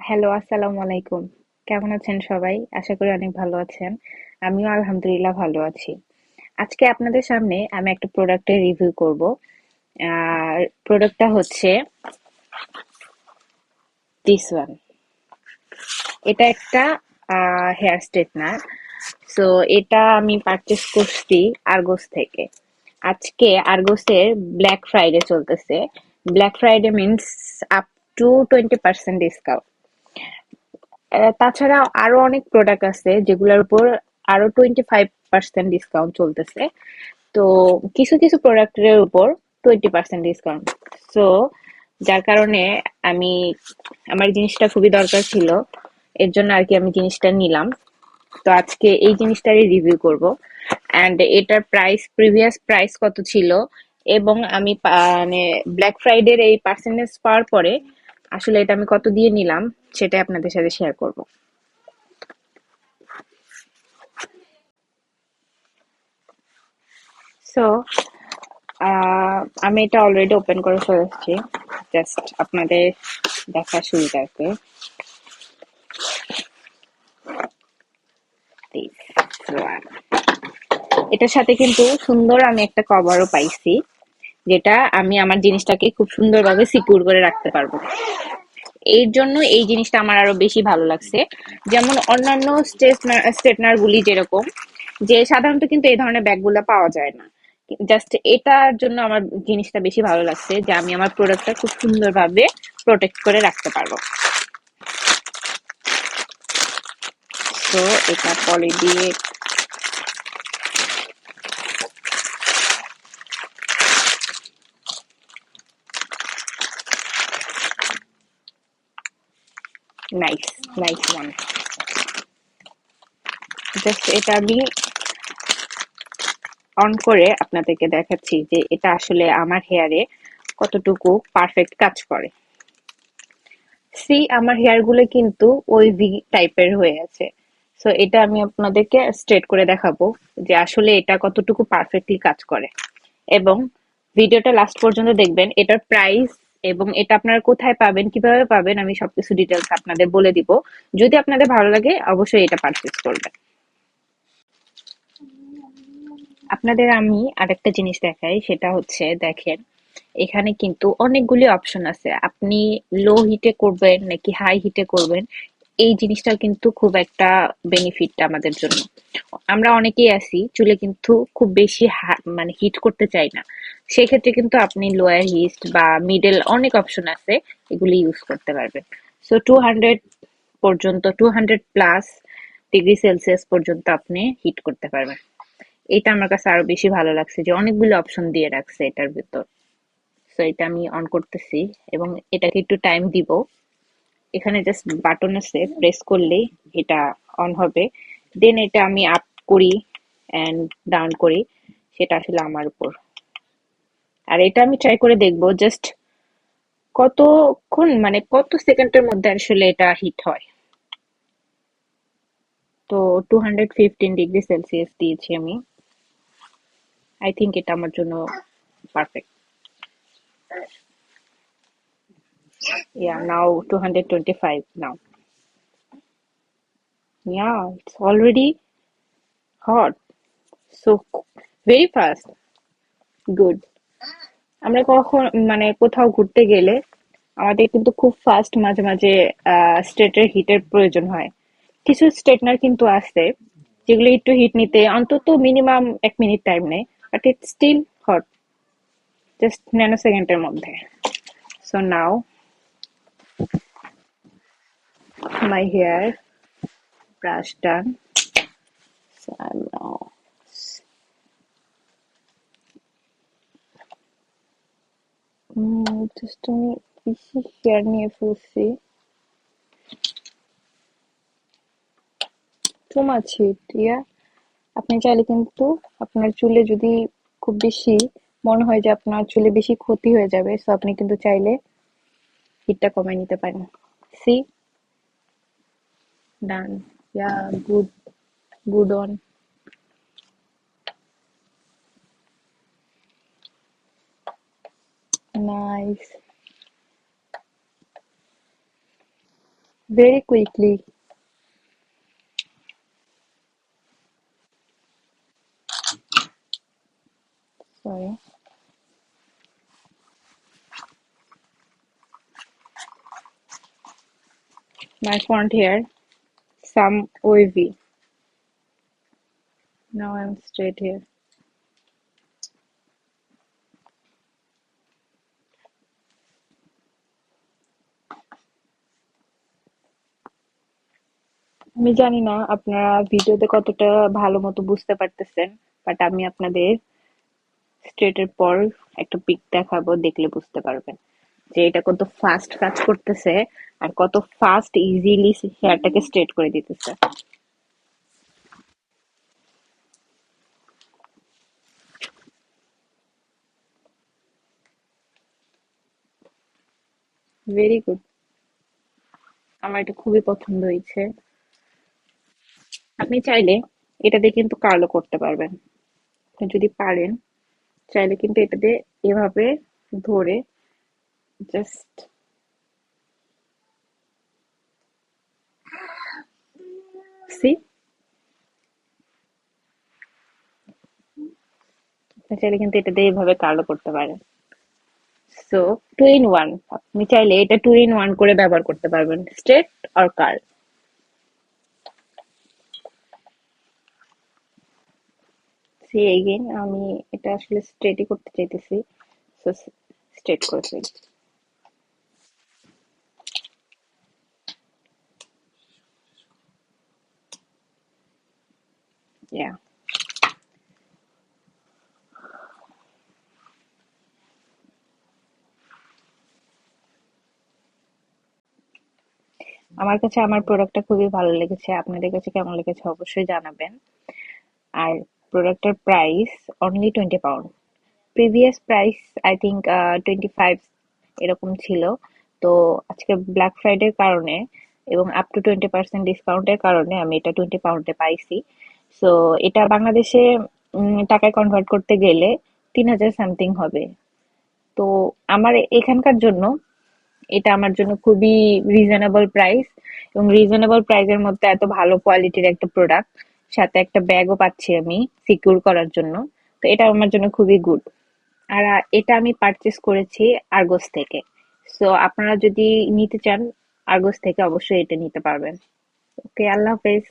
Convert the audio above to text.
Hello, আসসালামু আলাইকুম। কেমন আছেন সবাই? আশা করি অনেক ভালো আছেন। আমিও আলহামদুলিল্লাহ ভালো আছি। আজকে আপনাদের সামনে আমি একটা প্রোডাক্টের রিভিউ করব। আর প্রোডাক্টটা হচ্ছে দিস ওয়ান। এটা একটা হেয়ার স্ট্রেটনার। সো এটা আমি পারচেস করছি আরগোস থেকে। আজকে আরগোসের ব্ল্যাক ফ্রাইডে চলতেছে। Black Friday means up to 20% discount. তাছাড়া আরো অনেক প্রোডাক্ট আছে যেগুলোর উপর আরো 25% ডিসকাউন্ট চলতেছে। তো কিছু কিছু প্রোডাক্টের উপর 20% ডিসকাউন্ট। সো যার কারণে আমি আমার জিনিসটা খুবই দরকার ছিল, এর জন্য আর কি আমি জিনিসটা নিলাম। তো আজকে এই জিনিসটারই রিভিউ করব। অ্যান্ড এটার প্রাইস, প্রিভিয়াস প্রাইস কত ছিল, এবং আমি মানে ব্ল্যাক ফ্রাইডের এই পার্সেন্টেজ পাওয়ার পরে আসলে এটা আমি কত দিয়ে নিলাম সেটা আপনাদের সাথে শেয়ার করব। সো আমি এটা অলরেডি ওপেন করে ফেলেছি, জাস্ট আপনাদের দেখার সুবিধার্থে। এটার সাথে কিন্তু সুন্দর আমি একটা কভারও পাইছি, যেটা আমি আমার জিনিসটাকে খুব সুন্দরভাবে সিকিউর করে রাখতে পারবো। এর জন্য এই জিনিসটা আমার আরো বেশি ভালো লাগছে। যেমন অন্যান্য স্ট্রেটনার গুলি যেরকম, যে সাধারণত কিন্তু এই ধরনের ব্যাগগুলো পাওয়া যায় না। জাস্ট এটার জন্য আমার জিনিসটা বেশি ভালো লাগছে যে আমি আমার প্রোডাক্টটা খুব সুন্দরভাবে প্রোটেক্ট করে রাখতে পারবো। তো এটা পলি দিয়ে নাইস, নাইস ওয়ান। জাস্ট এটা আমি অন করে আপনাদেরকে দেখাচ্ছি যে এটা আসলে আমার হেয়ারে কতটুকু পারফেক্ট কাজ করে। সি, আমার হেয়ার গুলো কিন্তু ওয়েভি টাইপের হয়ে আছে। সো এটা আমি আপনাদেরকে স্ট্রেট করে দেখাবো যে আসলে এটা কতটুকু পারফেক্টলি কাজ করে। এবং ভিডিওটা লাস্ট পর্যন্ত দেখবেন। এটার প্রাইস এবং এটা আপনারা কোথায় পাবেন, কিভাবে পাবেন, আমি সবকিছু ডিটেলস আপনাদের বলে দিব। যদি আপনাদের ভালো লাগে অবশ্যই এটা পারচেজ করবেন। আপনাদের আমি আরেকটা জিনিস দেখাই, সেটা হচ্ছে দেখেন, এখানে কিন্তু অনেকগুলি অপশন আছে। আপনি লো হিটে করবেন নাকি হাই হিটে করবেন, এই জিনিসটা কিন্তু খুব একটা বেনিফিট আমাদের জন্য। আমরা অনেকেই আছি চুলে কিন্তু খুব বেশি মানে হিট করতে চাই না। সেক্ষেত্রে কিন্তু আপনি লোয়ার হিট বা মিডল অনেক অপশন আছে, এগুলি ইউজ করতে পারবেন। সো 200 পর্যন্ত, 200+ ডিগ্রি সেলসিয়াস পর্যন্ত আপনি হিট করতে পারবেন। এটা আমার কাছে আরো বেশি ভালো লাগছে যে অনেকগুলো অপশন দিয়ে রাখছে এটার ভিতর। সো এটা আমি অন করতেছি এবং এটাকে একটু টাইম দিব। এখানে জাস্ট বাটন আছে, প্রেস করলেই এটা অন হবে। দেন এটা আমি আপ করি এন্ড ডাউন করি, সেটা আসলে আমার উপর। আর এটা আমি ট্রাই করে দেখবো জাস্ট কতক্ষণ, মানে কত সেকেন্ডের মধ্যে আসলে এটা হিট হয়। তো 215 ডিগ্রি সেলসিয়াস দিয়েছি আমি। আই থিঙ্ক এটা আমার জন্য perfect. Yeah, now 225 now. Yeah, it's already hot. So very fast. Good. আমরা কখন মানে কোথাও ঘুরতে গেলে আমাদের কিন্তু খুব ফাস্ট মাঝে মাঝে স্টেটের হিটের প্রয়োজন হয়। কিছু স্ট্রেটনার কিন্তু আছে যেগুলো একটু হিট নিতে অন্তত মিনিমাম 1 মিনিট টাইম নেয়, but it still hot, just nano সেকেন্ডের মধ্যে। So now my hair brush done. So I'm now just আমি বেশি হেয়ার নিয়ে ফেলছি, টু মাচ হিট ইয়া। আপনি চাইলে কিন্তু আপনার চুলে যদি খুব বেশি মনে হয় যে আপনার চুলে বেশি ক্ষতি হয়ে যাবে, সো আপনি কিন্তু চাইলে হিটটা কমায় নিতে পারেন। See, done. Yeah, good, good on. Nice. very quickly. Sorry. My font here, some wavy. Now I'm straight here. আমি জানি না আপনারা ভিডিওতে কতটা ভালো মতো বুঝতে পারতেছেন, বাট আমি আপনাদের স্ট্রেটের পর একটা পিক দেখাবো, দেখলে বুঝতে পারবেন যে এটা কত ফাস্ট কাজ করতেছে আর কত ফাস্ট ইজিলি হেয়ারটাকে স্ট্রেট করে দিতেছে। ভেরি গুড, আমার এটা খুবই পছন্দ হয়েছে। আপনি চাইলে এটা দিয়ে কিন্তু কার্লও করতে পারবেন, আপনি যদি পারেন চাইলে কিন্তু এটা দিয়ে এভাবে ধরে জাস্ট সি, আপনি চাইলে কিন্তু এটা দিয়ে এভাবে কার্লও করতে পারেন। সো টু ইন ওয়ান, আপনি চাইলে এটা টু ইন ওয়ান করে ব্যবহার করতে পারবেন, স্ট্রেট আর কার্ল। সি এগেইন, আমি এটা আসলে স্ট্রেটই করতে চাইতেছি, সো স্ট্রেট করে ফেলি। ইয়া, আমার কাছে আমার প্রোডাক্টটা খুবই ভালো লেগেছে, আপনাদের কাছে কেমন লেগেছে অবশ্যই জানাবেন। আর প্রোডাক্টের price only 20 pound. Previous price I think 25 এরকম ছিল। তো আজকে ব্ল্যাক ফ্রাইডের কারণে এবং আপ টু 20% ডিসকাউন্টের কারণে আমি এটা 20 পাউন্ডে পাইছি। সো এটা বাংলাদেশে টাকায় কনভার্ট করতে গেলে 3,000 সামথিং হবে। তো আমার এখানকার জন্য এটা আমার জন্য খুবই রিজনেবল প্রাইস, এবং রিজনেবল প্রাইসের মধ্যে এত ভালো কোয়ালিটির একটা প্রোডাক্ট, সাথে একটা ব্যাগও পাচ্ছি আমি সিকিউর করার জন্য। তো এটা আমার জন্য খুবই গুড। আর এটা আমি পারচেস করেছি আর্গস থেকে। সো আপনারা যদি নিতে চান আর্গস থেকে, অবশ্যই এটা নিতে পারবেন। ওকে, আল্লাহ হাফেজ।